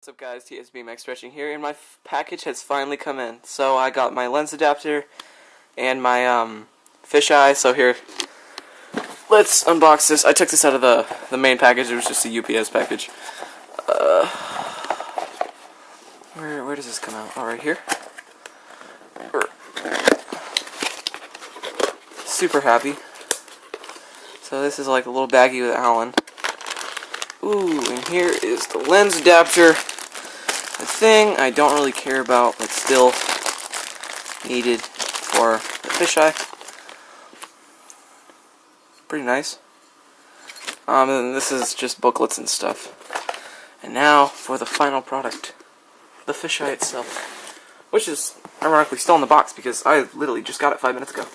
What's up guys, TSB Max Stretching here, and my package has finally come in. So I got my lens adapter and my fisheye. So here, let's unbox this. I took this out of the main package. It was just a UPS package. Where does this come out? Oh, right here. Super happy. So this is like a little baggie with Allen. Ooh, and here is the lens adapter. A thing I don't really care about, but still needed for the fisheye. Pretty nice. And this is just booklets and stuff. And now for the final product, the fisheye itself, which is ironically still in the box because I literally just got it 5 minutes ago.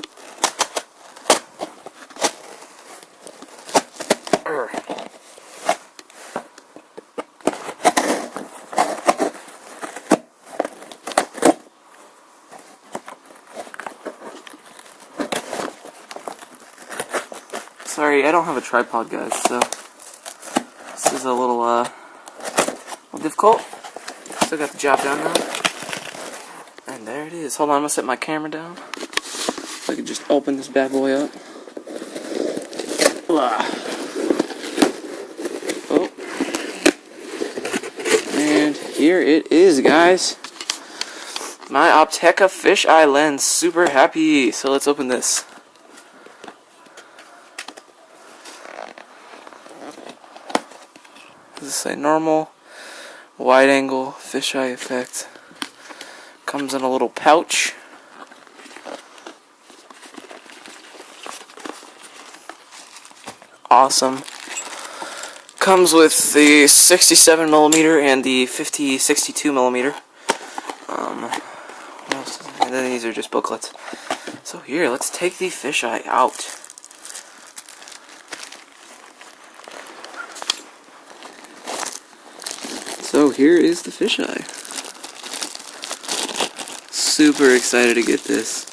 Sorry, I don't have a tripod, guys, so this is a little difficult. Still got the job done now. And there it is. Hold on, I'm gonna set my camera down so I can just open this bad boy up. Oh. And here it is, guys. My Opteka fisheye lens. Super happy. So let's open this. This is a normal wide angle fisheye effect. Comes in a little pouch. Awesome. Comes with the 67mm and the 62mm. What else is there? And then these are just booklets. So here, let's take the fisheye out. So here is the fisheye. Super excited to get this.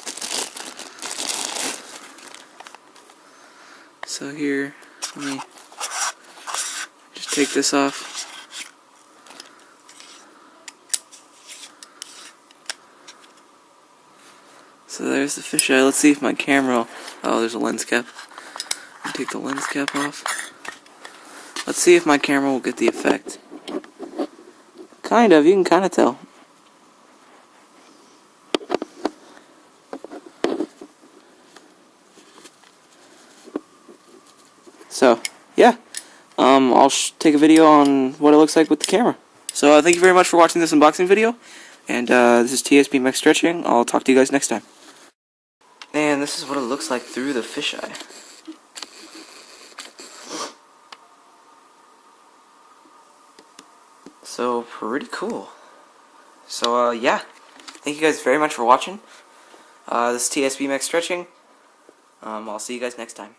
So here, let me just take this off. So there's the fisheye. Let's see if my camera... Oh, there's a lens cap. I'll take the lens cap off. Let's see if my camera will get the effect. Kind of, you can kind of tell. So, yeah. I'll take a video on what it looks like with the camera. So, thank you very much for watching this unboxing video. And, this is TSB Max Stretching. I'll talk to you guys next time. And this is what it looks like through the fisheye. So, pretty cool. So, yeah. Thank you guys very much for watching. This is TSB Max Stretching. I'll see you guys next time.